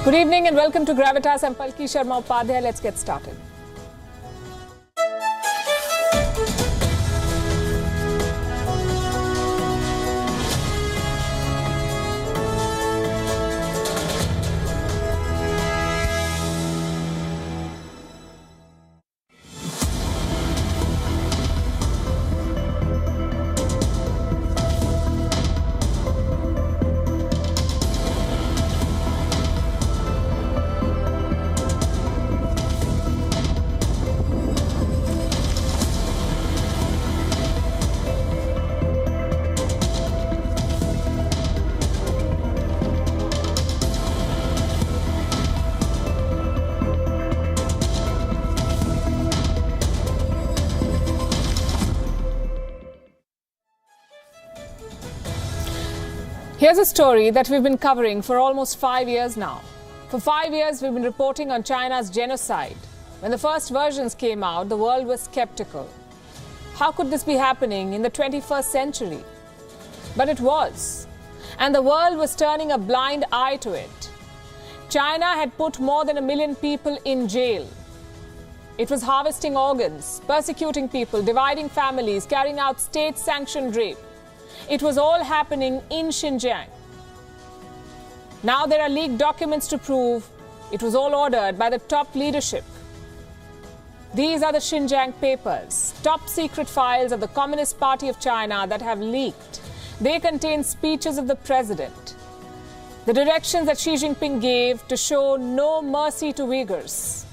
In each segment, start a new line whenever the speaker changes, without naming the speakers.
Good evening and welcome to Gravitas. I'm Palki Sharma Upadhyay. Let's get started. Here's a story that we've been covering for almost 5 years now. For 5 years, we've been reporting on China's genocide. When the first versions came out, the world was skeptical. How could this be happening in the 21st century? But it was. And the world was turning a blind eye to it. China had put more than 1 million people in jail. It was harvesting organs, persecuting people, dividing families, carrying out state-sanctioned rape. It was all happening in Xinjiang. Now there are leaked documents to prove it was all ordered by the top leadership. These are the Xinjiang papers, top secret files of the Communist Party of China that have leaked. They contain speeches of the president, the directions that Xi Jinping gave to show no mercy to Uyghurs.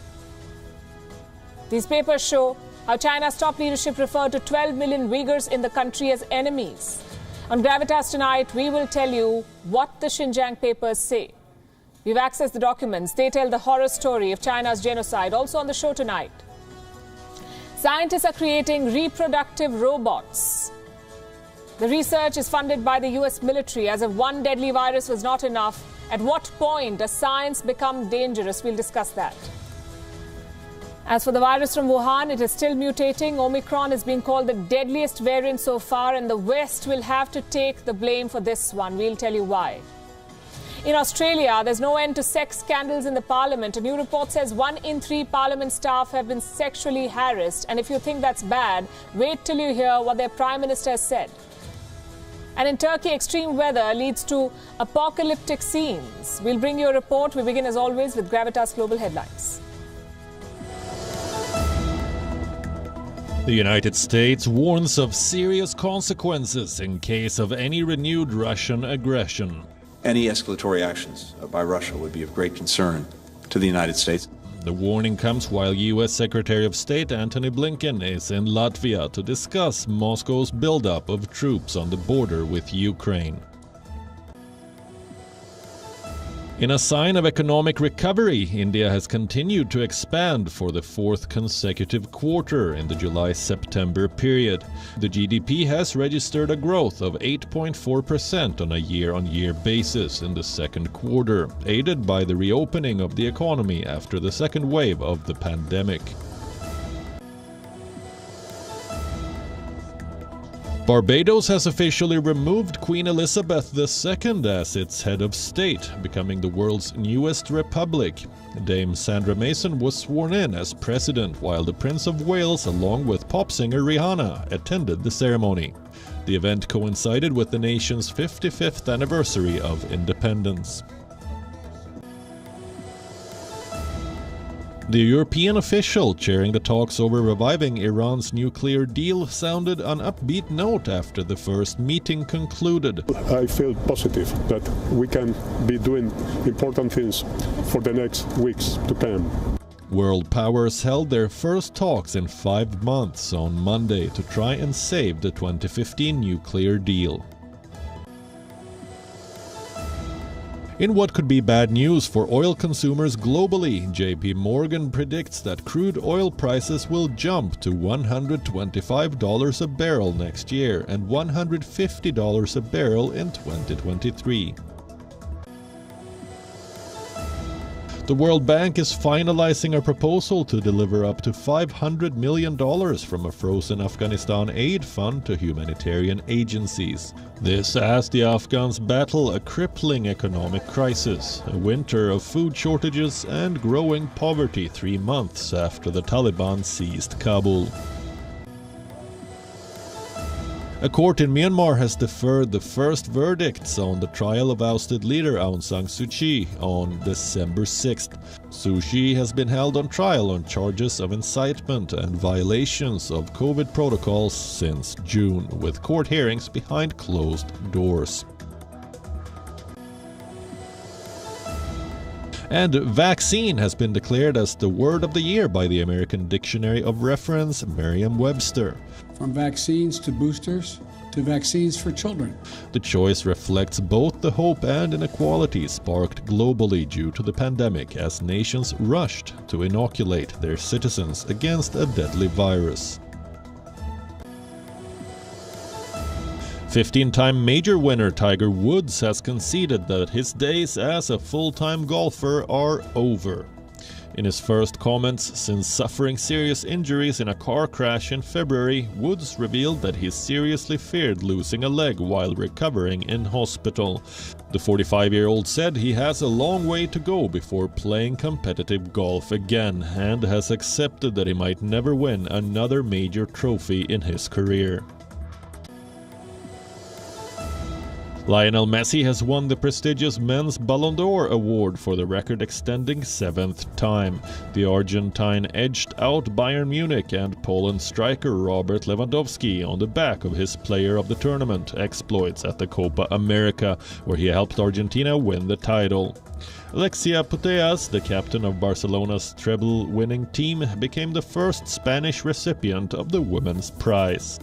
These papers show how China's top leadership referred to 12 million Uyghurs in the country as enemies. On Gravitas tonight, we will tell you what the Xinjiang papers say. We've accessed the documents. They tell the horror story of China's genocide. Also on the show tonight, scientists are creating reproductive robots. The research is funded by the US military. As if one deadly virus was not enough, at what point does science become dangerous? We'll discuss that. As for the virus from Wuhan, it is still mutating. Omicron is being called the deadliest variant so far, and the West will have to take the blame for this one. We'll tell you why. In Australia, there's no end to sex scandals in the parliament. A new report says 1 in 3 parliament staff have been sexually harassed. And if you think that's bad, wait till you hear what their prime minister has said. And in Turkey, extreme weather leads to apocalyptic scenes. We'll bring you a report. We begin as always with Gravitas Global Headlines.
The United States warns of serious consequences in case of any renewed Russian aggression.
Any escalatory actions by Russia would be of great concern to the United States.
The warning comes while U.S. Secretary of State Antony Blinken is in Latvia to discuss Moscow's buildup of troops on the border with Ukraine. In a sign of economic recovery, India has continued to expand for the 4th consecutive quarter in the July-September period. The GDP has registered a growth of 8.4% on a year-on-year basis in the second quarter, aided by the reopening of the economy after the second wave of the pandemic. Barbados has officially removed Queen Elizabeth II as its head of state, becoming the world's newest republic. Dame Sandra Mason was sworn in as president, while the Prince of Wales, along with pop singer Rihanna, attended the ceremony. The event coincided with the nation's 55th anniversary of independence. The European official chairing the talks over reviving Iran's nuclear deal sounded an upbeat note after the first meeting concluded.
I feel positive that we can be doing important things for the next weeks to come.
World powers held their first talks in 5 months on Monday to try and save the 2015 nuclear deal. In what could be bad news for oil consumers globally, JP Morgan predicts that crude oil prices will jump to $125 a barrel next year and $150 a barrel in 2023. The World Bank is finalizing a proposal to deliver up to $500 million from a frozen Afghanistan aid fund to humanitarian agencies. This as the Afghans battle a crippling economic crisis, a winter of food shortages and growing poverty 3 months after the Taliban seized Kabul. A court in Myanmar has deferred the first verdicts on the trial of ousted leader Aung San Suu Kyi on December 6th. Suu Kyi has been held on trial on charges of incitement and violations of COVID protocols since June, with court hearings behind closed doors. And vaccine has been declared as the word of the year by the American Dictionary of Reference, Merriam-Webster.
From vaccines to boosters to vaccines for children.
The choice reflects both the hope and inequality sparked globally due to the pandemic as nations rushed to inoculate their citizens against a deadly virus. 15-time major winner Tiger Woods has conceded that his days as a full-time golfer are over. In his first comments since suffering serious injuries in a car crash in February, Woods revealed that he seriously feared losing a leg while recovering in hospital. The 45-year-old said he has a long way to go before playing competitive golf again and has accepted that he might never win another major trophy in his career. Lionel Messi has won the prestigious Men's Ballon d'Or award for the record-extending 7th time. The Argentine edged out Bayern Munich and Poland striker Robert Lewandowski on the back of his Player of the Tournament exploits at the Copa America, where he helped Argentina win the title. Alexia Putellas, the captain of Barcelona's treble-winning team, became the first Spanish recipient of the women's prize.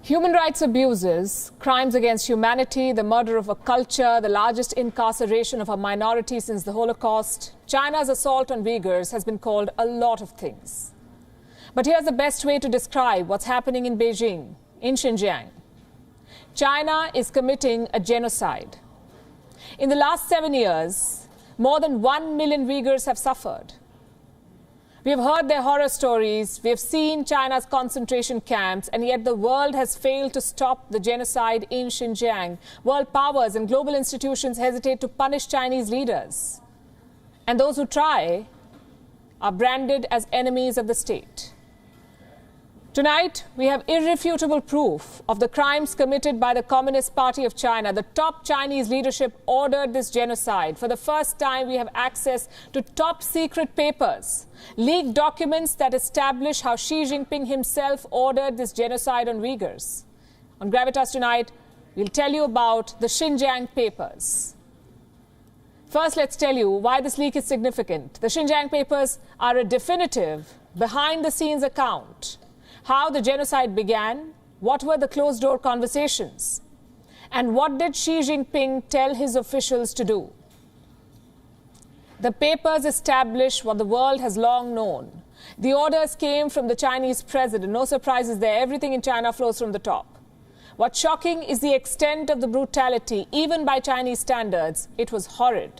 Human rights abuses, crimes against humanity, the murder of a culture, the largest incarceration of a minority since the Holocaust, China's assault on Uyghurs has been called a lot of things. But here's the best way to describe what's happening in Beijing, in Xinjiang. China is committing a genocide. In the last 7 years, more than 1 million Uyghurs have suffered. We have heard their horror stories, we have seen China's concentration camps, and yet the world has failed to stop the genocide in Xinjiang. World powers and global institutions hesitate to punish Chinese leaders. And those who try are branded as enemies of the state. Tonight, we have irrefutable proof of the crimes committed by the Communist Party of China. The top Chinese leadership ordered this genocide. For the first time, we have access to top secret papers, leaked documents that establish how Xi Jinping himself ordered this genocide on Uyghurs. On Gravitas tonight, we'll tell you about the Xinjiang papers. First, let's tell you why this leak is significant. The Xinjiang papers are a definitive, behind-the-scenes account. How the genocide began, what were the closed-door conversations, and what did Xi Jinping tell his officials to do? The papers establish what the world has long known. The orders came from the Chinese president. No surprises there. Everything in China flows from the top. What's shocking is the extent of the brutality, even by Chinese standards. It was horrid.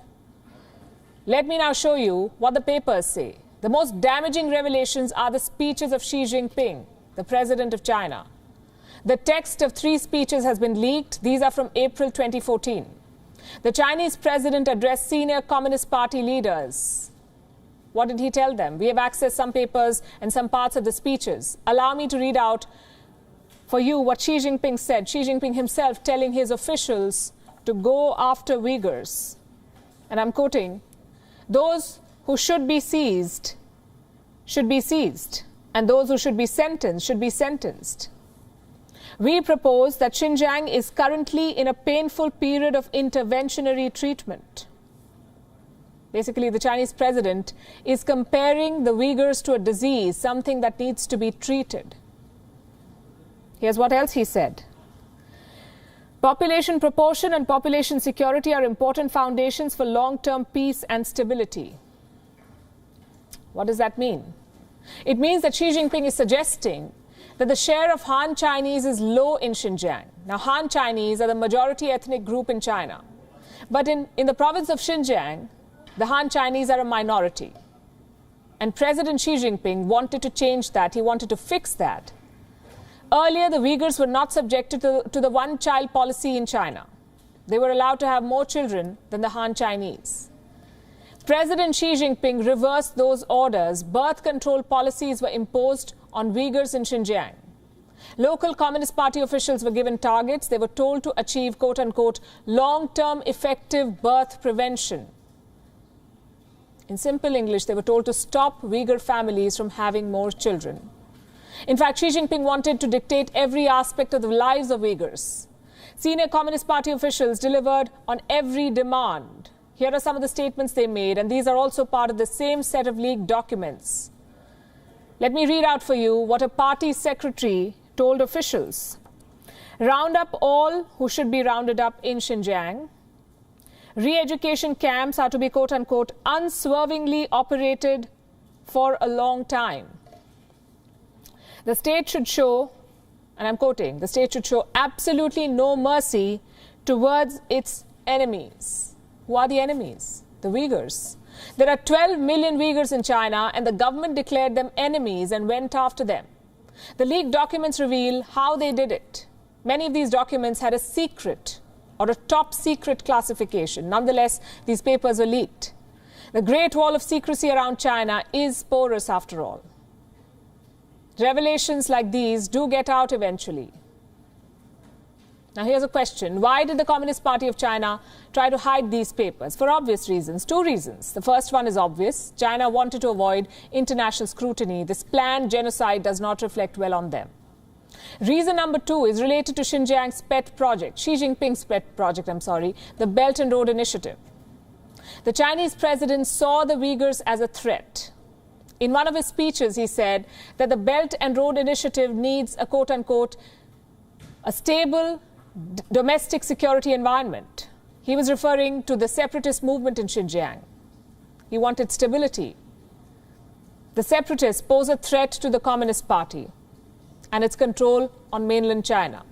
Let me now show you what the papers say. The most damaging revelations are the speeches of Xi Jinping, the president of China. The text of 3 speeches has been leaked. These are from April 2014. The Chinese president addressed senior Communist Party leaders. What did he tell them? We have accessed some papers and some parts of the speeches. Allow me to read out for you what Xi Jinping said. Xi Jinping himself telling his officials to go after Uyghurs. And I'm quoting, "Those who should be seized, and those who should be sentenced. We propose that Xinjiang is currently in a painful period of interventionary treatment." Basically, the Chinese president is comparing the Uyghurs to a disease, something that needs to be treated. Here's what else he said. "Population proportion and population security are important foundations for long-term peace and stability." What does that mean? It means that Xi Jinping is suggesting that the share of Han Chinese is low in Xinjiang. Now, Han Chinese are the majority ethnic group in China. But in the province of Xinjiang, the Han Chinese are a minority. And President Xi Jinping wanted to change that. He wanted to fix that Earlier, the Uyghurs were not subjected to the one-child policy in China. They were allowed to have more children than the Han Chinese. President Xi Jinping reversed those orders. Birth control policies were imposed on Uyghurs in Xinjiang. Local Communist Party officials were given targets. They were told to achieve, quote-unquote, long-term effective birth prevention. In simple English, they were told to stop Uyghur families from having more children. In fact, Xi Jinping wanted to dictate every aspect of the lives of Uyghurs. Senior Communist Party officials delivered on every demand. Here are some of the statements they made, and these are also part of the same set of leaked documents. Let me read out for you what a party secretary told officials. Round up all who should be rounded up in Xinjiang. Re-education camps are to be, quote-unquote, unswervingly operated for a long time. The state should show, and I'm quoting, the state should show absolutely no mercy towards its enemies. Who are the enemies? The Uyghurs. There are 12 million Uyghurs in China, and the government declared them enemies and went after them. The leaked documents reveal how they did it. Many of these documents had a secret or a top secret classification. Nonetheless, these papers were leaked. The Great Wall of secrecy around China is porous after all. Revelations like these do get out eventually. Now here's a question. Why did the Communist Party of China try to hide these papers? For obvious reasons. Two reasons. The first one is obvious. China wanted to avoid international scrutiny. This planned genocide does not reflect well on them. Reason number two is related to Xinjiang's pet project, Xi Jinping's pet project, the Belt and Road Initiative. The Chinese president saw the Uyghurs as a threat. In one of his speeches, he said that the Belt and Road Initiative needs a, quote-unquote, a stable domestic security environment. He was referring to the separatist movement in Xinjiang. He wanted stability. The separatists pose a threat to the Communist Party and its control on mainland China.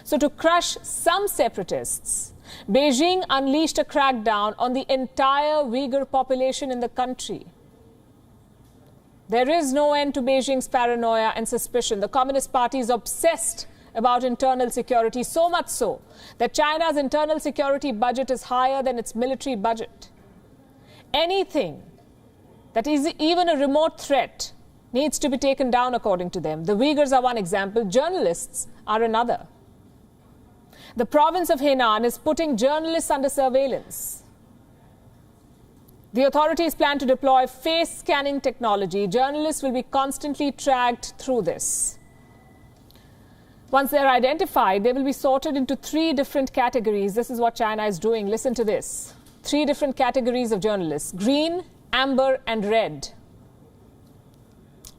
So to crush some separatists, Beijing unleashed a crackdown on the entire Uyghur population in the country. There is no end to Beijing's paranoia and suspicion. The Communist Party is obsessed about internal security, so much so that China's internal security budget is higher than its military budget. Anything that is even a remote threat needs to be taken down, according to them. The Uyghurs are one example. Journalists are another. The province of Henan is putting journalists under surveillance. The authorities plan to deploy face scanning technology. Journalists will be constantly tracked through this. Once they're identified, they will be sorted into 3 different categories. This is what China is doing. Listen to this. 3 different categories of journalists: green, amber, and red.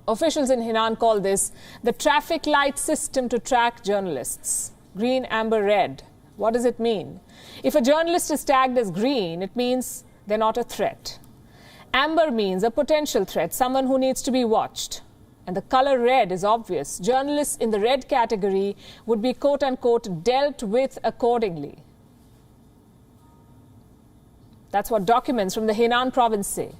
Officials in Henan call this the traffic light system to track journalists. Green, amber, red. What does it mean? If a journalist is tagged as green, it means they're not a threat. Amber means a potential threat, someone who needs to be watched. And the color red is obvious. Journalists in the red category would be, quote-unquote, dealt with accordingly. That's what documents from the Henan province say.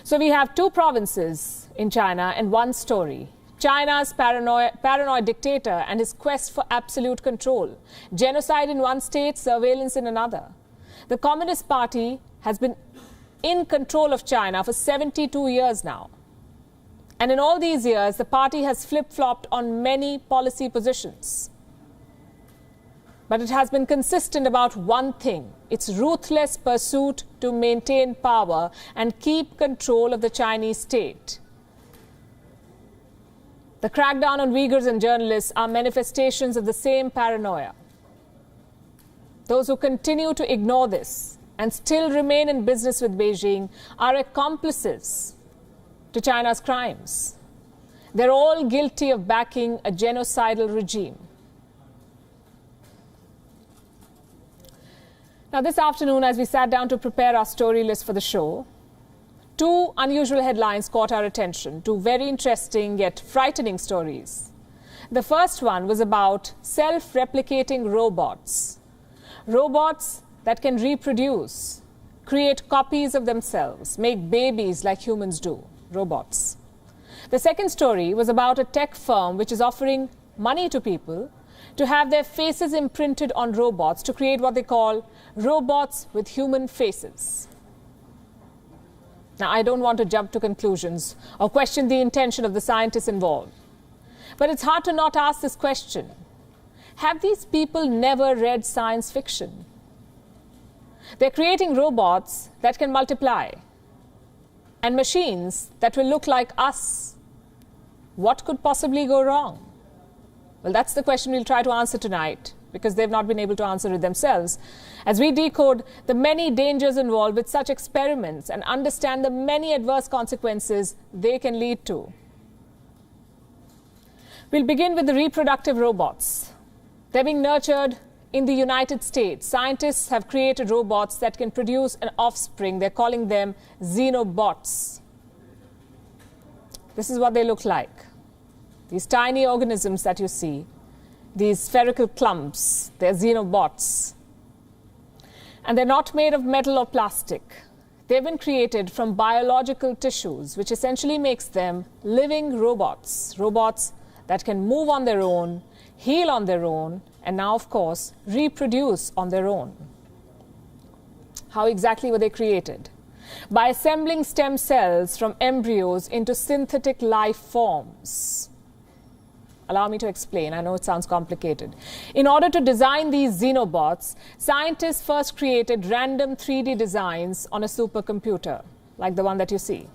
So we have 2 provinces in China and 1 story. China's paranoid dictator and his quest for absolute control. Genocide in one state, surveillance in another. The Communist Party has been in control of China for 72 years now. And in all these years, the party has flip-flopped on many policy positions. But it has been consistent about one thing: its ruthless pursuit to maintain power and keep control of the Chinese state. The crackdown on Uyghurs and journalists are manifestations of the same paranoia. Those who continue to ignore this and still remain in business with Beijing are accomplices to China's crimes. They're all guilty of backing a genocidal regime. Now, this afternoon, as we sat down to prepare our story list for the show, 2 unusual headlines caught our attention, 2 very interesting yet frightening stories. The first one was about self-replicating robots. Robots that can reproduce, create copies of themselves, make babies like humans do. Robots. The second story was about a tech firm which is offering money to people to have their faces imprinted on robots to create what they call robots with human faces. Now, I don't want to jump to conclusions or question the intention of the scientists involved, but it's hard to not ask this question. Have these people never read science fiction? They're creating robots that can multiply and machines that will look like us. What could possibly go wrong? Well, that's the question we'll try to answer tonight, because they've not been able to answer it themselves, as we decode the many dangers involved with such experiments and understand the many adverse consequences they can lead to. We'll begin with the reproductive robots. They're being nurtured in the United States. Scientists have created robots that can produce an offspring. They're calling them xenobots. This is what they look like. These tiny organisms that you see, these spherical clumps, they're xenobots. And they're not made of metal or plastic. They've been created from biological tissues, which essentially makes them living robots. Robots that can move on their own, heal on their own, and now, of course, reproduce on their own. How exactly were they created? By assembling stem cells from embryos into synthetic life forms. Allow me to explain. I know it sounds complicated. In order to design these xenobots, scientists first created random 3D designs on a supercomputer, like the one that you see.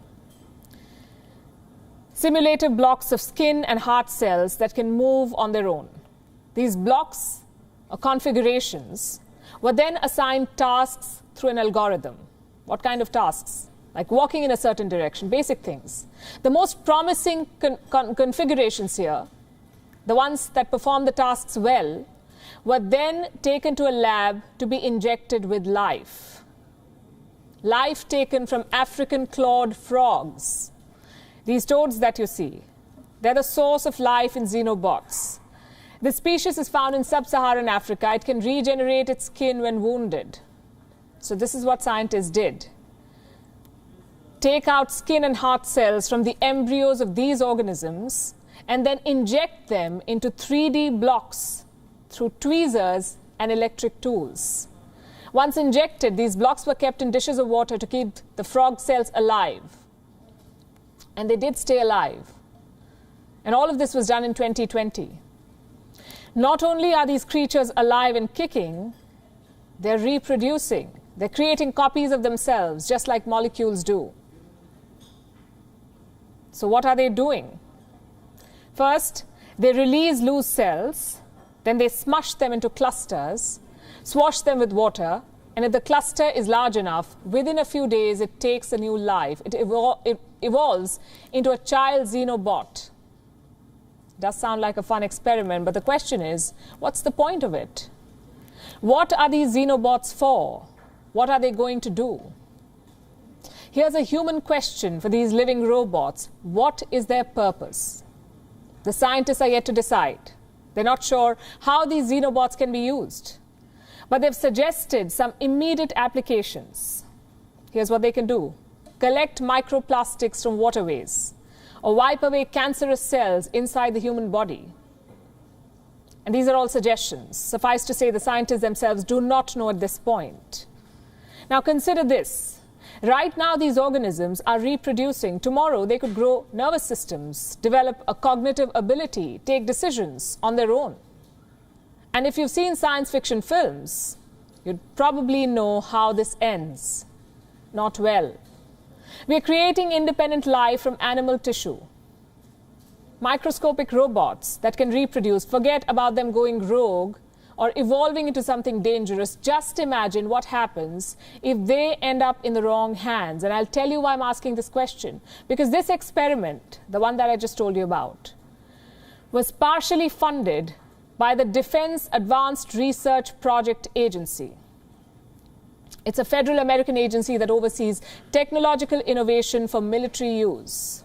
Simulated blocks of skin and heart cells that can move on their own. These blocks, or configurations, were then assigned tasks through an algorithm. What kind of tasks? Like walking in a certain direction, basic things. The most promising configurations here, the ones that perform the tasks well, were then taken to a lab to be injected with life. Life taken from African clawed frogs. These toads that you see, they're the source of life in xenobots. This species is found in sub-Saharan Africa. It can regenerate its skin when wounded. So this is what scientists did. Take out skin and heart cells from the embryos of these organisms and then inject them into 3D blocks through tweezers and electric tools. Once injected, these blocks were kept in dishes of water to keep the frog cells alive. And they did stay alive. And all of this was done in 2020. Not only are these creatures alive and kicking, they're reproducing. They're creating copies of themselves, just like molecules do. So what are they doing? First, they release loose cells, then they smush them into clusters, swash them with water, and if the cluster is large enough, within a few days it takes a new life. It evolves into a child xenobot. Does sound like a fun experiment, but the question is, what's the point of it? What are these xenobots for? What are they going to do? Here's a human question for these living robots. What is their purpose? The scientists are yet to decide. They're not sure how these xenobots can be used, but they've suggested some immediate applications. Here's what they can do. Collect microplastics from waterways, or wipe away cancerous cells inside the human body. And these are all suggestions. Suffice to say, the scientists themselves do not know at this point. Now consider this. Right now, these organisms are reproducing. Tomorrow, they could grow nervous systems, develop a cognitive ability, take decisions on their own. And if you've seen science fiction films, you'd probably know how this ends. Not well. We're creating independent life from animal tissue. Microscopic robots that can reproduce. Forget about them going rogue or evolving into something dangerous. Just imagine what happens if they end up in the wrong hands. And I'll tell you why I'm asking this question. Because this experiment, the one that I just told you about, was partially funded by the Defense Advanced Research Project Agency. It's a federal American agency that oversees technological innovation for military use.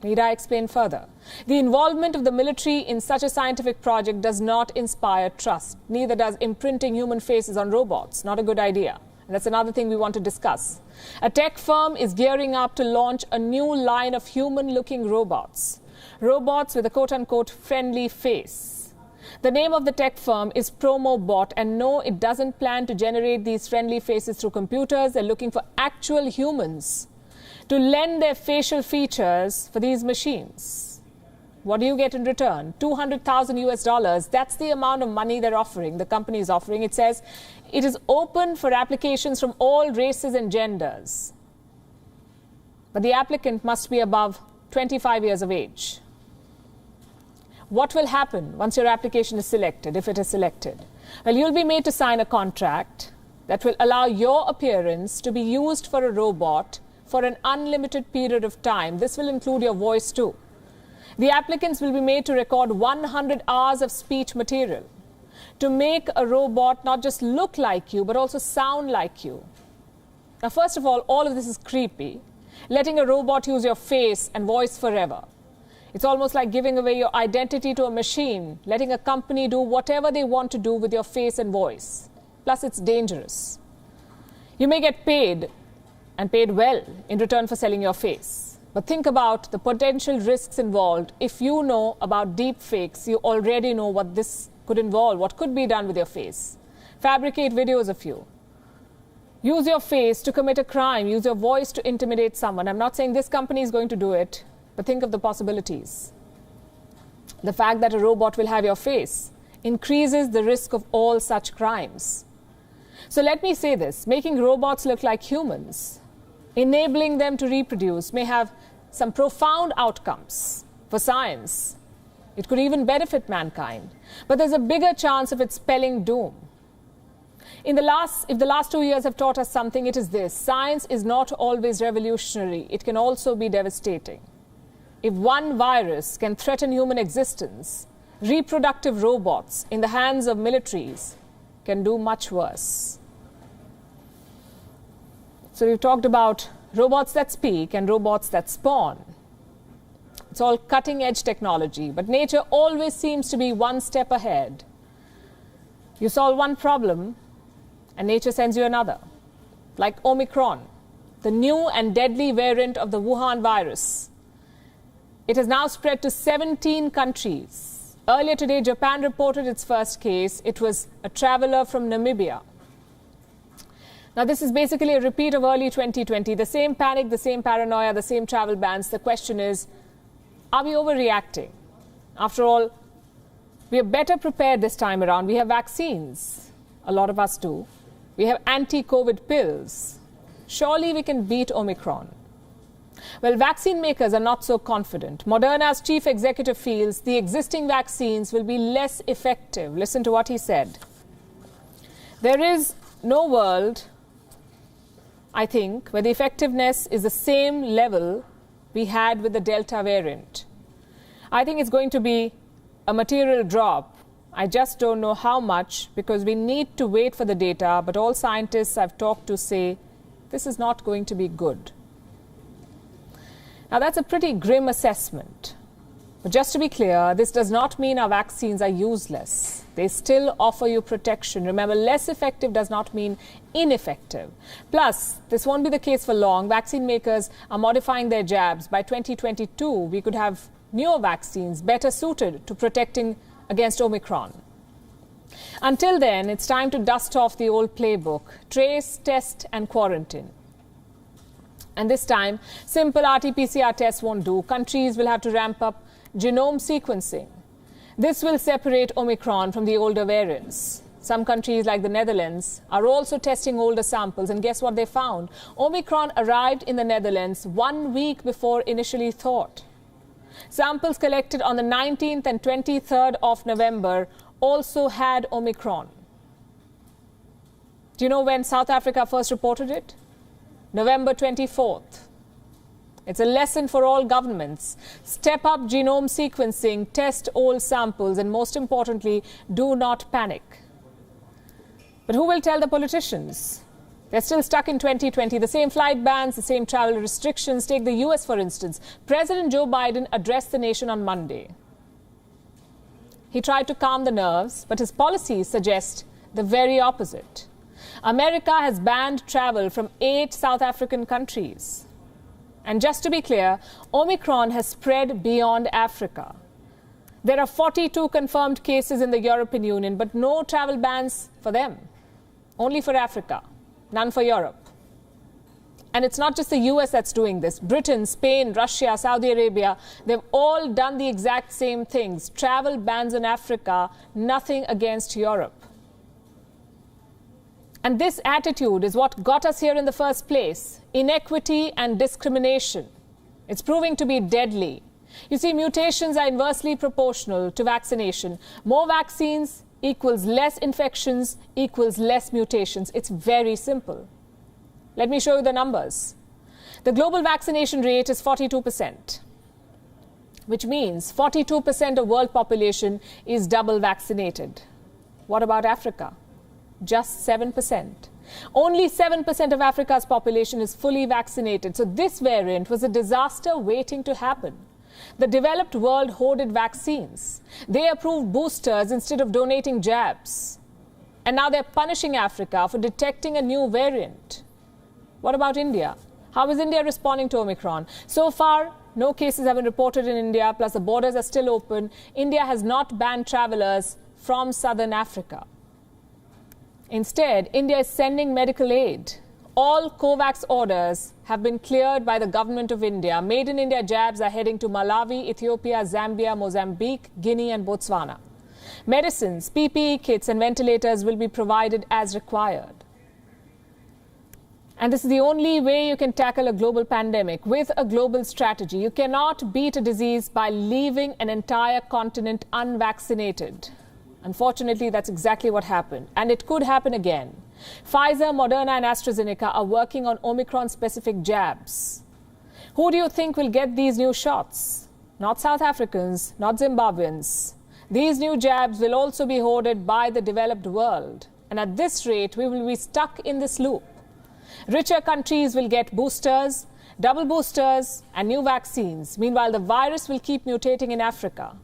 Need I explain further? The involvement of the military in such a scientific project does not inspire trust. Neither does imprinting human faces on robots. Not a good idea. And that's another thing we want to discuss. A tech firm is gearing up to launch a new line of human-looking robots. robots with a quote-unquote friendly face. The name of the tech firm is PromoBot, and no, it doesn't plan to generate these friendly faces through computers. They're looking for actual humans to lend their facial features for these machines. What do you get in return? $200,000 US. That's the amount of money they're offering, the company is offering. It says it is open for applications from all races and genders. But the applicant must be above 25 years of age. What will happen once your application is selected, if it is selected? Well, you'll be made to sign a contract that will allow your appearance to be used for a robot for an unlimited period of time. This will include your voice too. The applicants will be made to record 100 hours of speech material to make a robot not just look like you, but also sound like you. Now, first of all of this is creepy. Letting a robot use your face and voice forever. It's almost like giving away your identity to a machine, letting a company do whatever they want to do with your face and voice. Plus, it's dangerous. You may get paid, and paid well, in return for selling your face. But think about the potential risks involved. If you know about deep fakes, you already know what this could involve, what could be done with your face. Fabricate videos of you. Use your face to commit a crime. Use your voice to intimidate someone. I'm not saying this company is going to do it, but think of the possibilities. The fact that a robot will have your face increases the risk of all such crimes. So let me say this, making robots look like humans, enabling them to reproduce may have some profound outcomes for science. It could even benefit mankind. But there's a bigger chance of it spelling doom. If the last 2 years have taught us something, it is this. Science is not always revolutionary. It can also be devastating. If one virus can threaten human existence, reproductive robots in the hands of militaries can do much worse. So we've talked about robots that speak and robots that spawn. It's all cutting-edge technology, but nature always seems to be one step ahead. You solve one problem, and nature sends you another. Like Omicron, the new and deadly variant of the Wuhan virus. It has now spread to 17 countries. Earlier today, Japan reported its first case. It was a traveler from Namibia. Now, this is basically a repeat of early 2020. The same panic, the same paranoia, the same travel bans. The question is, are we overreacting? After all, we are better prepared this time around. We have vaccines. A lot of us do. We have anti-COVID pills. Surely we can beat Omicron. Well, vaccine makers are not so confident. Moderna's chief executive feels the existing vaccines will be less effective. Listen to what he said. There is no world, I think, where the effectiveness is the same level we had with the Delta variant. I think it's going to be a material drop. I just don't know how much, because we need to wait for the data, but all scientists I've talked to say this is not going to be good. Now, that's a pretty grim assessment. But just to be clear, this does not mean our vaccines are useless. They still offer you protection. Remember, less effective does not mean ineffective. Plus, this won't be the case for long. Vaccine makers are modifying their jabs. By 2022, we could have newer vaccines better suited to protecting against Omicron. Until then, it's time to dust off the old playbook. Trace, test, and quarantine. And this time, simple RT-PCR tests won't do. Countries will have to ramp up genome sequencing. This will separate Omicron from the older variants. Some countries, like the Netherlands, are also testing older samples. And guess what they found? Omicron arrived in the Netherlands 1 week before initially thought. Samples collected on the 19th and 23rd of November also had Omicron. Do you know when South Africa first reported it? November 24th. It's a lesson for all governments. Step up genome sequencing, test old samples, and most importantly, do not panic. But who will tell the politicians? They're still stuck in 2020. The same flight bans, the same travel restrictions. Take the US, for instance. President Joe Biden addressed the nation on Monday. He tried to calm the nerves, but his policies suggest the very opposite. America has banned travel from 8 South African countries. And just to be clear, Omicron has spread beyond Africa. There are 42 confirmed cases in the European Union, but no travel bans for them. Only for Africa, none for Europe. And it's not just the US that's doing this. Britain, Spain, Russia, Saudi Arabia, they've all done the exact same things. Travel bans in Africa, nothing against Europe. And this attitude is what got us here in the first place. Inequity and discrimination. It's proving to be deadly. You see, mutations are inversely proportional to vaccination. More vaccines equals less infections equals less mutations. It's very simple. Let me show you the numbers. The global vaccination rate is 42%, which means 42% of world population is double vaccinated. What about Africa? Just 7%. Only 7% of Africa's population is fully vaccinated. So this variant was a disaster waiting to happen. The developed world hoarded vaccines. They approved boosters instead of donating jabs. And now they're punishing Africa for detecting a new variant. What about India? How is India responding to Omicron? So far, no cases have been reported in India, plus the borders are still open. India has not banned travelers from southern Africa. Instead, India is sending medical aid. All COVAX orders have been cleared by the government of India. Made in India jabs are heading to Malawi, Ethiopia, Zambia, Mozambique, Guinea and Botswana. Medicines, PPE kits and ventilators will be provided as required. And this is the only way you can tackle a global pandemic, with a global strategy. You cannot beat a disease by leaving an entire continent unvaccinated. Unfortunately, that's exactly what happened. And it could happen again. Pfizer, Moderna and AstraZeneca are working on Omicron-specific jabs. Who do you think will get these new shots? Not South Africans, not Zimbabweans. These new jabs will also be hoarded by the developed world. And at this rate, we will be stuck in this loop. Richer countries will get boosters, double boosters and new vaccines. Meanwhile, the virus will keep mutating in Africa.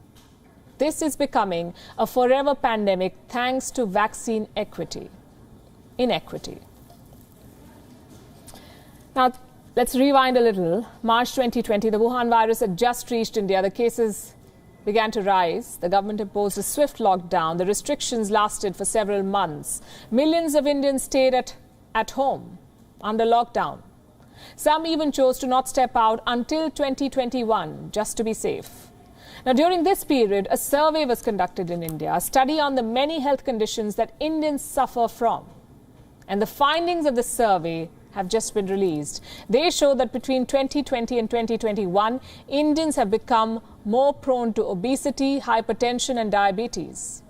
This is becoming a forever pandemic thanks to vaccine inequity. Now, let's rewind a little. March 2020, the Wuhan virus had just reached India. The cases began to rise. The government imposed a swift lockdown. The restrictions lasted for several months. Millions of Indians stayed at home under lockdown. Some even chose to not step out until 2021 just to be safe. Now, during this period, a survey was conducted in India, a study on the many health conditions that Indians suffer from. And the findings of the survey have just been released. They show that between 2020 and 2021, Indians have become more prone to obesity, hypertension and diabetes.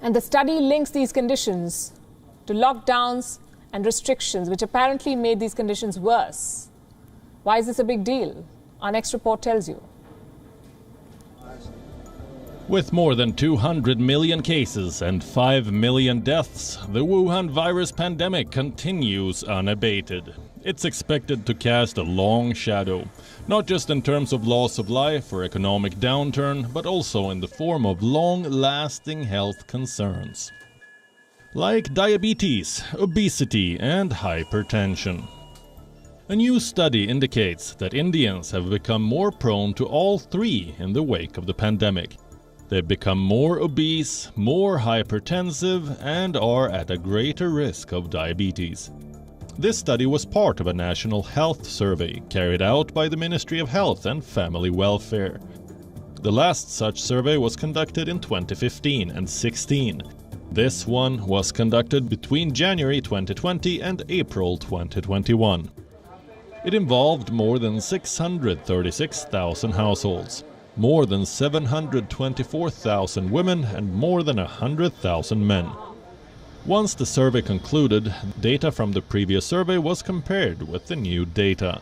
And the study links these conditions to lockdowns and restrictions, which apparently made these conditions worse. Why is this a big deal? Our next report tells you.
With more than 200 million cases and 5 million deaths, the Wuhan virus pandemic continues unabated. It's expected to cast a long shadow, not just in terms of loss of life or economic downturn, but also in the form of long-lasting health concerns, like diabetes, obesity and hypertension. A new study indicates that Indians have become more prone to all three in the wake of the pandemic. They've become more obese, more hypertensive, and are at a greater risk of diabetes. This study was part of a national health survey carried out by the Ministry of Health and Family Welfare. The last such survey was conducted in 2015 and 16. This one was conducted between January 2020 and April 2021. It involved more than 636,000 households, more than 724,000 women and more than 100,000 men. Once the survey concluded, data from the previous survey was compared with the new data.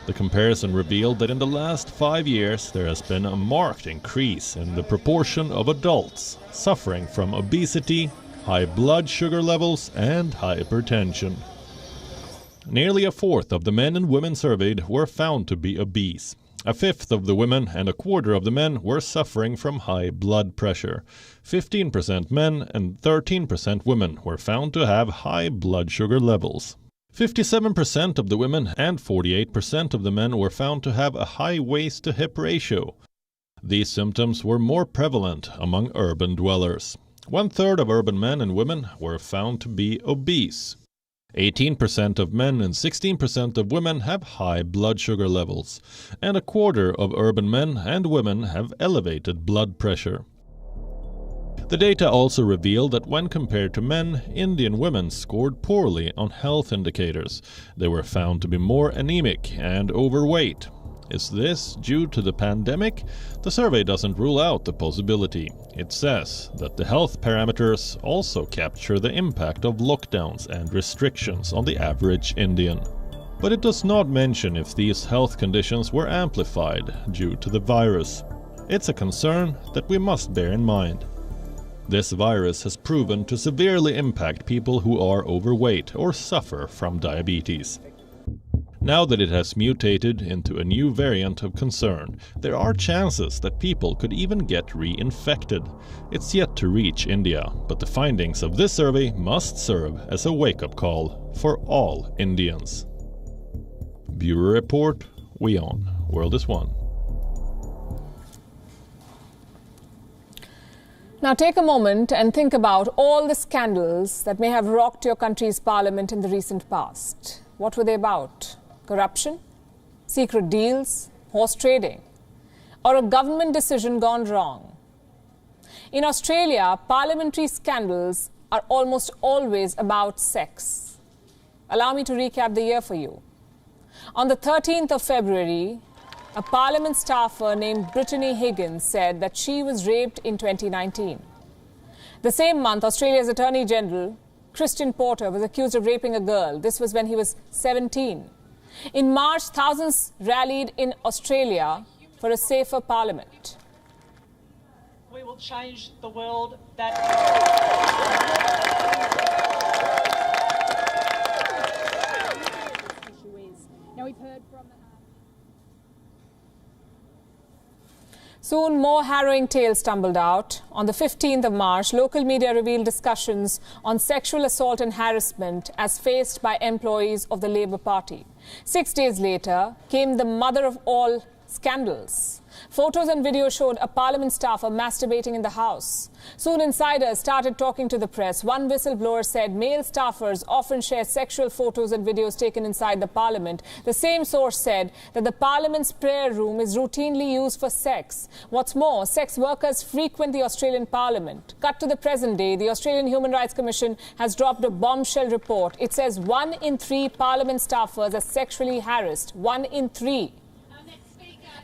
The comparison revealed that in the last 5 years there has been a marked increase in the proportion of adults suffering from obesity, high blood sugar levels and hypertension. Nearly a fourth of the men and women surveyed were found to be obese. A fifth of the women and a quarter of the men were suffering from high blood pressure. 15% men and 13% women were found to have high blood sugar levels. 57% of the women and 48% of the men were found to have a high waist-to-hip ratio. These symptoms were more prevalent among urban dwellers. 1/3 of urban men and women were found to be obese. 18% of men and 16% of women have high blood sugar levels, and 1/4 of urban men and women have elevated blood pressure. The data also revealed that when compared to men, Indian women scored poorly on health indicators. They were found to be more anemic and overweight. Is this due to the pandemic? The survey doesn't rule out the possibility. It says that the health parameters also capture the impact of lockdowns and restrictions on the average Indian. But it does not mention if these health conditions were amplified due to the virus. It's a concern that we must bear in mind. This virus has proven to severely impact people who are overweight or suffer from diabetes. Now that it has mutated into a new variant of concern, there are chances that people could even get reinfected. It's yet to reach India, but the findings of this survey must serve as a wake-up call for all Indians. Bureau Report, WION, World is One.
Now take a moment and think about all the scandals that may have rocked your country's parliament in the recent past. What were they about? Corruption, secret deals, horse trading, or a government decision gone wrong? In Australia, parliamentary scandals are almost always about sex. Allow me to recap the year for you. On the 13th of February, a parliament staffer named Brittany Higgins said that she was raped in 2019. The same month, Australia's Attorney General, Christian Porter, was accused of raping a girl. This was when he was 17. In March, thousands rallied in Australia for a safer parliament.
We will change the world that...
Now we've heard from
Soon, more harrowing tales tumbled out. On the 15th of March, local media revealed discussions on sexual assault and harassment as faced by employees of the Labour Party. 6 days later came the mother of all scandals. Photos and videos showed a parliament staffer masturbating in the House. Soon insiders started talking to the press. One whistleblower said male staffers often share sexual photos and videos taken inside the parliament. The same source said that the parliament's prayer room is routinely used for sex. What's more, sex workers frequent the Australian parliament. Cut to the present day, the Australian Human Rights Commission has dropped a bombshell report. It says 1 in 3 parliament staffers are sexually harassed. 1 in 3.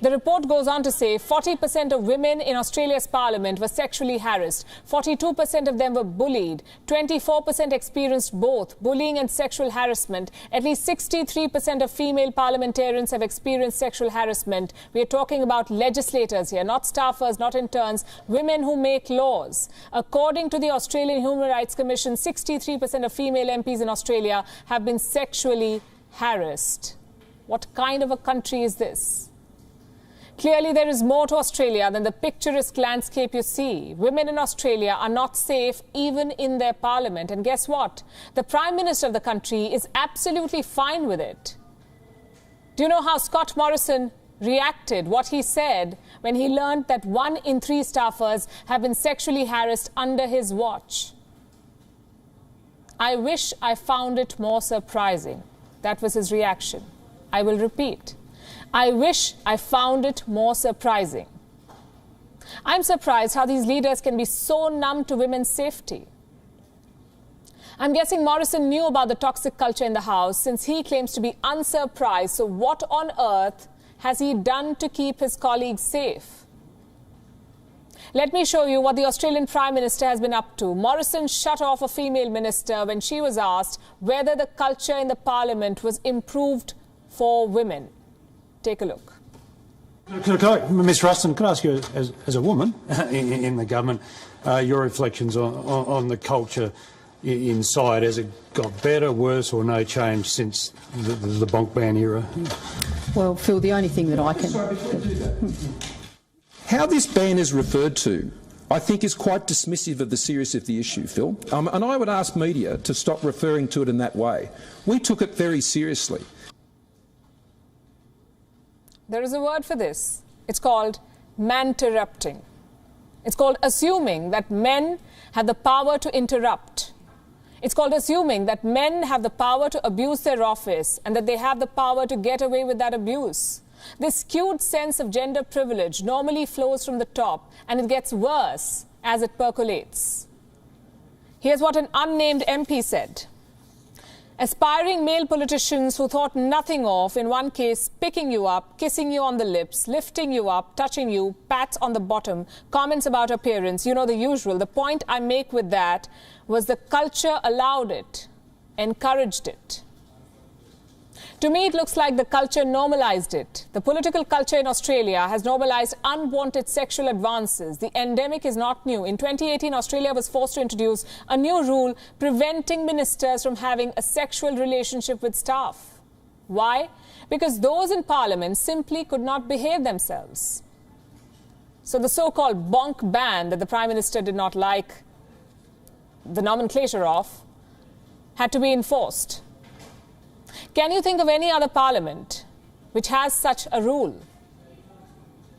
The report goes on to say 40% of women in Australia's parliament were sexually harassed. 42% of them were bullied. 24% experienced both bullying and sexual harassment. At least 63% of female parliamentarians have experienced sexual harassment. We are talking about legislators here, not staffers, not interns, women who make laws. According to the Australian Human Rights Commission, 63% of female MPs in Australia have been sexually harassed. What kind of a country is this? Clearly, there is more to Australia than the picturesque landscape you see. Women in Australia are not safe even in their parliament. And guess what? The Prime Minister of the country is absolutely fine with it. Do you know how Scott Morrison reacted, what he said when he learned that 1 in 3 staffers have been sexually harassed under his watch? I wish I found it more surprising. That was his reaction. I will repeat. I wish I found it more surprising. I'm surprised how these leaders can be so numb to women's safety. I'm guessing Morrison knew about the toxic culture in the House since he claims to be unsurprised. So what on earth has he done to keep his colleagues safe? Let me show you what the Australian Prime Minister has been up to. Morrison shut off a female minister when she was asked whether the culture in the Parliament was improved for women. Take a look.
Ms Ruston, can I ask you, as a woman in the government, your reflections on the culture inside? Has it got better, worse or no change since the bonk ban era?
Well, Phil, the only thing that I can...
How this ban is referred to
I think is quite dismissive of the seriousness of the issue, Phil. And I would ask media to stop referring to it in that way. We took it very seriously.
There is a word for this. It's called man-terrupting. It's called assuming that men have the power to interrupt. It's called assuming that men have the power to abuse their office and that they have the power to get away with that abuse. This skewed sense of gender privilege normally flows from the top, and it gets worse as it percolates. Here's what an unnamed MP said. Aspiring male politicians who thought nothing of, in one case, picking you up, kissing you on the lips, lifting you up, touching you, pats on the bottom, comments about appearance, you know the usual. The point I make with that was the culture allowed it, encouraged it. To me, it looks like the culture normalized it. The political culture in Australia has normalized unwanted sexual advances. The endemic is not new. In 2018, Australia was forced to introduce a new rule preventing ministers from having a sexual relationship with staff. Why? Because those in Parliament simply could not behave themselves. So the so-called bonk ban that the Prime Minister did not like the nomenclature of had to be enforced. Can you think of any other parliament which has such a rule?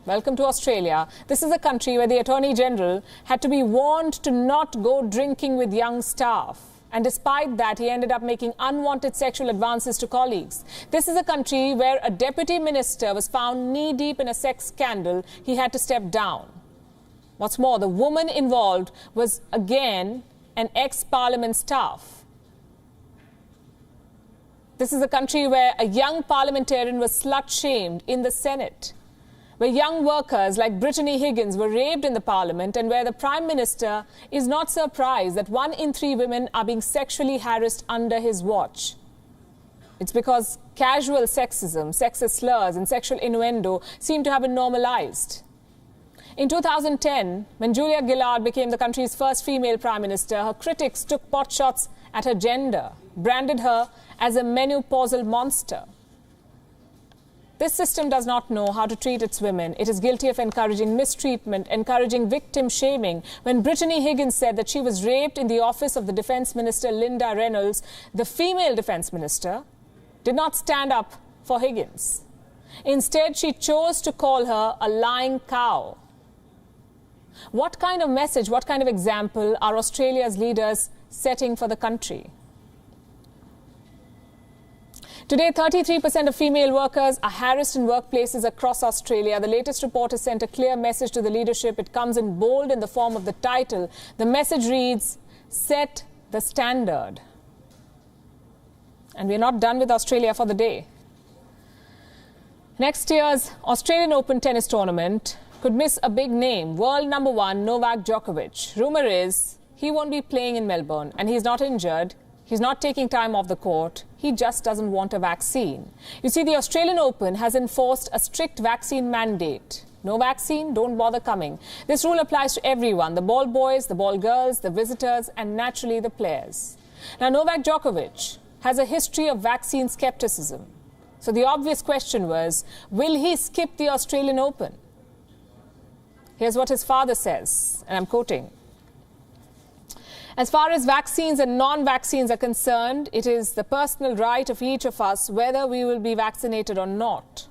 Welcome to Australia. This is a country where the Attorney General had to be warned to not go drinking with young staff. And despite that, he ended up making unwanted sexual advances to colleagues. This is a country where a deputy minister was found knee-deep in a sex scandal. He had to step down. What's more, the woman involved was again an ex-parliament staff. This is a country where a young parliamentarian was slut-shamed in the Senate, where young workers like Brittany Higgins were raped in the Parliament, and where the Prime Minister is not surprised that 1 in 3 women are being sexually harassed under his watch. It's because casual sexism, sexist slurs and sexual innuendo seem to have been normalized. In 2010, when Julia Gillard became the country's first female Prime Minister, her critics took potshots at her gender, branded her as a menopausal monster. This system does not know how to treat its women. It is guilty of encouraging mistreatment, encouraging victim shaming. When Brittany Higgins said that she was raped in the office of the Defence Minister Linda Reynolds, the female Defence Minister did not stand up for Higgins. Instead, she chose to call her a lying cow. What kind of message, what kind of example are Australia's leaders setting for the country? Today, 33% of female workers are harassed in workplaces across Australia. The latest report has sent a clear message to the leadership. It comes in bold in the form of the title. The message reads, "Set the standard." And we're not done with Australia for the day. Next year's Australian Open tennis tournament could miss a big name, world number 1 Novak Djokovic. Rumour is he won't be playing in Melbourne, and he's not injured. He's not taking time off the court. He just doesn't want a vaccine. You see, the Australian Open has enforced a strict vaccine mandate. No vaccine, don't bother coming. This rule applies to everyone, the ball boys, the ball girls, the visitors, and naturally the players. Now, Novak Djokovic has a history of vaccine skepticism. So the obvious question was, will he skip the Australian Open? Here's what his father says, and I'm quoting. As far as vaccines and non-vaccines are concerned, it is the personal right of each of us whether we will be vaccinated or not.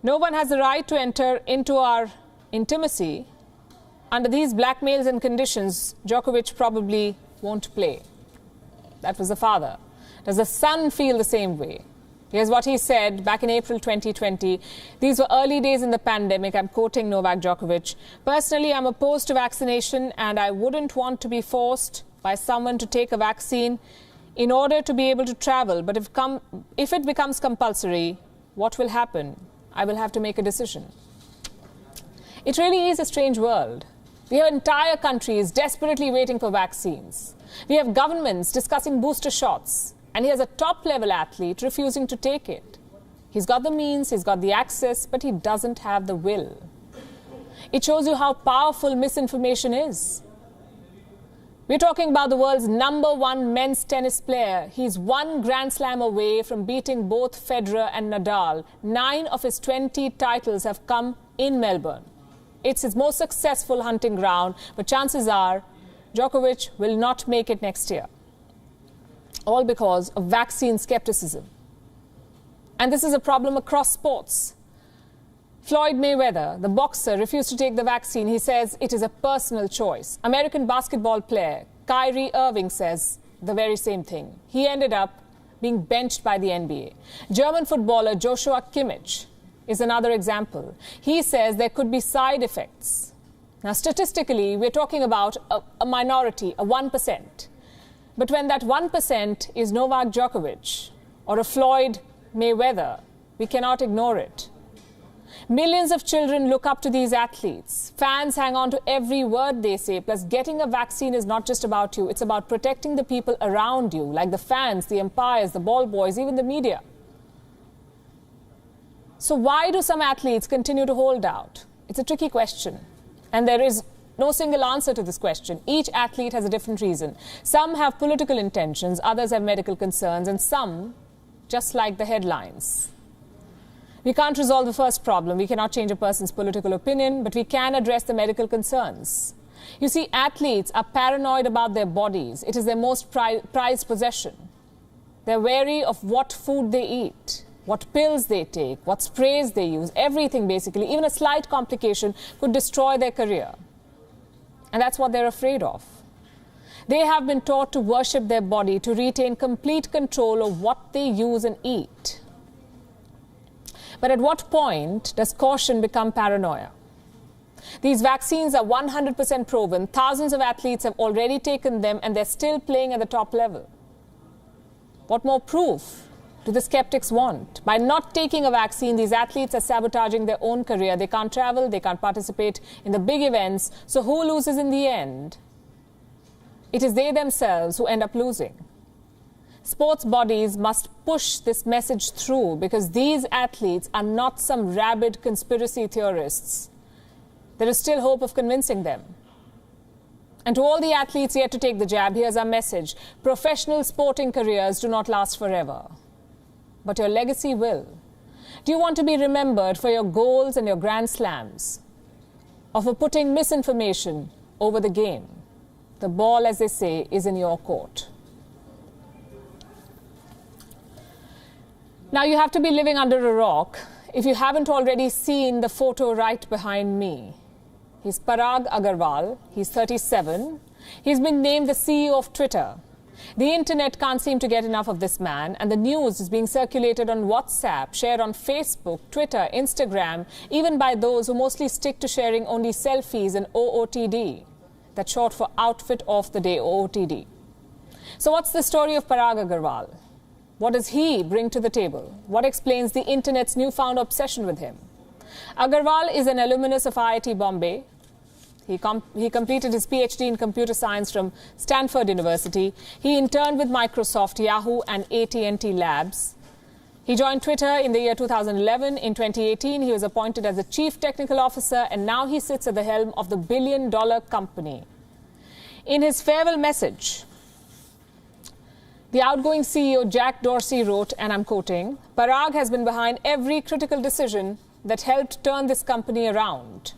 No one has the right to enter into our intimacy. Under these blackmails and conditions, Djokovic probably won't play. That was the father. Does the son feel the same way? Here's what he said back in April 2020. These were early days in the pandemic. I'm quoting Novak Djokovic. Personally, I'm opposed to vaccination, and I wouldn't want to be forced by someone to take a vaccine in order to be able to travel. But if it becomes compulsory, what will happen? I will have to make a decision. It really is a strange world. We have entire countries desperately waiting for vaccines. We have governments discussing booster shots. And here's a top-level athlete refusing to take it. He's got the means, he's got the access, but he doesn't have the will. It shows you how powerful misinformation is. We're talking about the world's number 1 men's tennis player. He's 1 Grand Slam away from beating both Federer and Nadal. 9 of his 20 titles have come in Melbourne. It's his most successful hunting ground, but chances are Djokovic will not make it next year. All because of vaccine skepticism. And this is a problem across sports. Floyd Mayweather, the boxer, refused to take the vaccine. He says it is a personal choice. American basketball player Kyrie Irving says the very same thing. He ended up being benched by the NBA. German footballer Joshua Kimmich is another example. He says there could be side effects. Now, statistically, we're talking about a minority, a 1%. But when that 1% is Novak Djokovic or a Floyd Mayweather, we cannot ignore it. Millions of children look up to these athletes. Fans hang on to every word they say. Plus, getting a vaccine is not just about you. It's about protecting the people around you, like the fans, the umpires, the ball boys, even the media. So why do some athletes continue to hold out? It's a tricky question. And there is no single answer to this question. Each athlete has a different reason. Some have political intentions, others have medical concerns, and some just like the headlines. We can't resolve the first problem. We cannot change a person's political opinion, but we can address the medical concerns. You see, athletes are paranoid about their bodies. It is their most prized possession. They're wary of what food they eat, what pills they take, what sprays they use, everything basically. Even a slight complication could destroy their career. And that's what they're afraid of. They have been taught to worship their body, to retain complete control of what they use and eat. But at what point does caution become paranoia? These vaccines are 100% proven. Thousands of athletes have already taken them and they're still playing at the top level. What more proof do the skeptics want? By not taking a vaccine, these athletes are sabotaging their own career. They can't travel, they can't participate in the big events. So who loses in the end? It is they themselves who end up losing. Sports bodies must push this message through because these athletes are not some rabid conspiracy theorists. There is still hope of convincing them. And to all the athletes yet to take the jab, here's our message. Professional sporting careers do not last forever. But your legacy will. Do you want to be remembered for your goals and your grand slams? Or for putting misinformation over the game? The ball, as they say, is in your court. Now, you have to be living under a rock if you haven't already seen the photo right behind me. He's Parag Agarwal. He's 37. He's been named the CEO of Twitter. The internet can't seem to get enough of this man, and the news is being circulated on WhatsApp, shared on Facebook, Twitter, Instagram, even by those who mostly stick to sharing only selfies and OOTD. That's short for Outfit of the Day, OOTD. So what's the story of Parag Agarwal? What does he bring to the table? What explains the internet's newfound obsession with him? Agarwal is an alumnus of IIT Bombay. He completed his PhD in computer science from Stanford University. He interned with Microsoft, Yahoo and AT&T Labs. He joined Twitter in the year 2011. In 2018, he was appointed as the chief technical officer, and now he sits at the helm of the billion-dollar company. In his farewell message, the outgoing CEO Jack Dorsey wrote, and I'm quoting, "Parag has been behind every critical decision that helped turn this company around.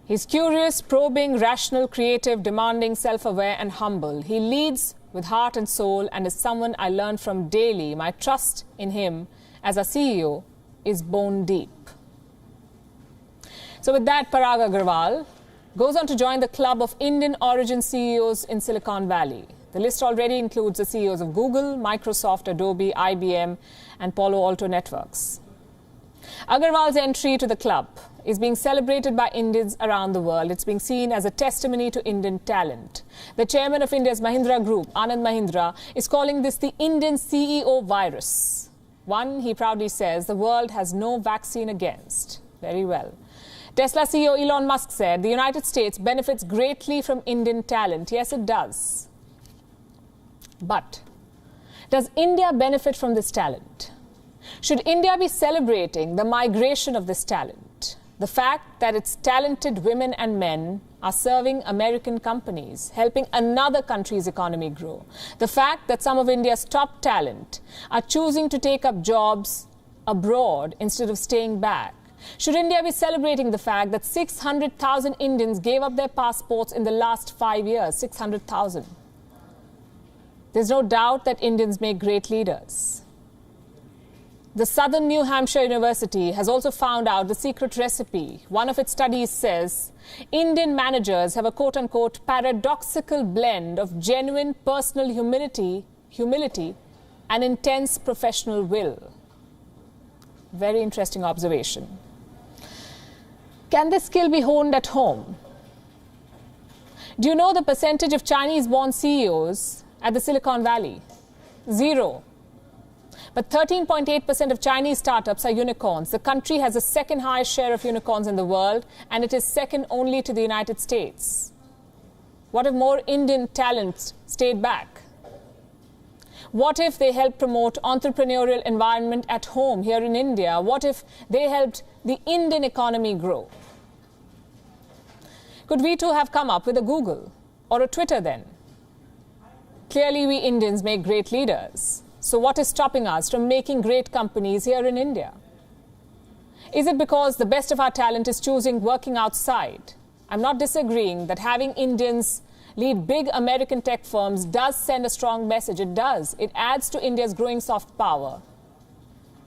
He's curious, probing, rational, creative, demanding, self-aware, and humble. He leads with heart and soul and is someone I learn from daily. My trust in him as a CEO is bone deep." So with that, Parag Agarwal goes on to join the club of Indian origin CEOs in Silicon Valley. The list already includes the CEOs of Google, Microsoft, Adobe, IBM, and Palo Alto Networks. Agarwal's entry to the club is being celebrated by Indians around the world. It's being seen as a testimony to Indian talent. The chairman of India's Mahindra Group, Anand Mahindra, is calling this the Indian CEO virus. One, he proudly says, the world has no vaccine against. Very well. Tesla CEO Elon Musk said the United States benefits greatly from Indian talent. Yes, it does. But does India benefit from this talent? Should India be celebrating the migration of this talent? The fact that its talented women and men are serving American companies, helping another country's economy grow. The fact that some of India's top talent are choosing to take up jobs abroad instead of staying back. Should India be celebrating the fact that 600,000 Indians gave up their passports in the last 5 years? 600,000. There's no doubt that Indians make great leaders. The Southern New Hampshire University has also found out the secret recipe. One of its studies says Indian managers have a quote-unquote paradoxical blend of genuine personal humility and intense professional will. Very interesting observation. Can this skill be honed at home? Do you know the percentage of Chinese-born CEOs at the Silicon Valley? 0. But 13.8% of Chinese startups are unicorns. The country has the second highest share of unicorns in the world, and it is second only to the United States. What if more Indian talents stayed back? What if they helped promote entrepreneurial environment at home here in India? What if they helped the Indian economy grow? Could we too have come up with a Google or a Twitter then? Clearly, we Indians make great leaders. So what is stopping us from making great companies here in India? Is it because the best of our talent is choosing working outside? I'm not disagreeing that having Indians lead big American tech firms does send a strong message. It does. It adds to India's growing soft power.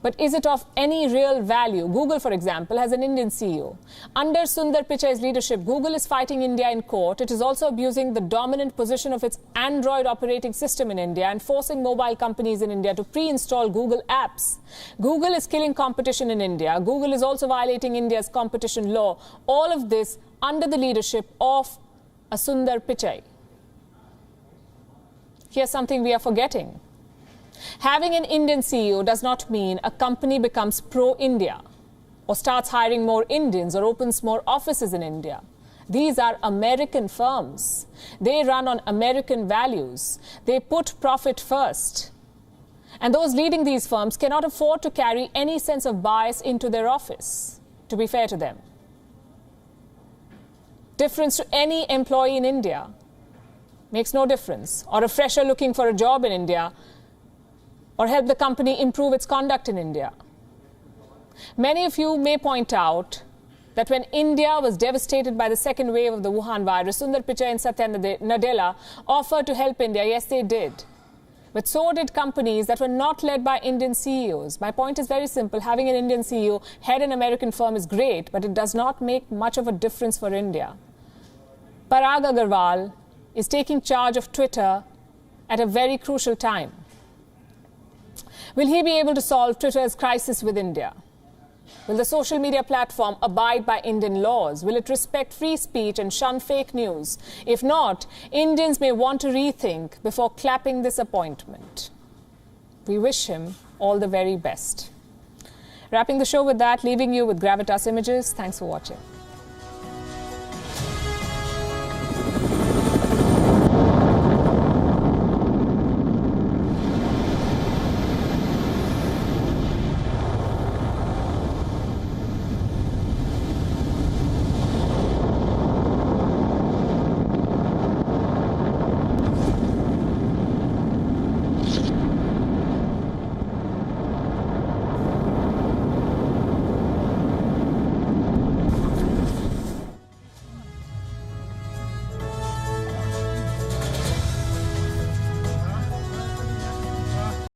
But is it of any real value? Google, for example, has an Indian CEO. Under Sundar Pichai's leadership, Google is fighting India in court. It is also abusing the dominant position of its Android operating system in India and forcing mobile companies in India to pre-install Google apps. Google is killing competition in India. Google is also violating India's competition law. All of this under the leadership of a Sundar Pichai. Here's something we are forgetting. Having an Indian CEO does not mean a company becomes pro-India or starts hiring more Indians or opens more offices in India. These are American firms. They run on American values. They put profit first. And those leading these firms cannot afford to carry any sense of bias into their office, to be fair to them. Difference to any employee in India makes no difference, or a fresher looking for a job in India, or help the company improve its conduct in India. Many of you may point out that when India was devastated by the second wave of the Wuhan virus, Sundar Pichai and Satya Nadella offered to help India. Yes, they did. But so did companies that were not led by Indian CEOs. My point is very simple. Having an Indian CEO head an American firm is great, but it does not make much of a difference for India. Parag Agarwal is taking charge of Twitter at a very crucial time. Will he be able to solve Twitter's crisis with India? Will the social media platform abide by Indian laws? Will it respect free speech and shun fake news? If not, Indians may want to rethink before clapping this appointment. We wish him all the very best. Wrapping the show with that, leaving you with Gravitas images. Thanks for watching.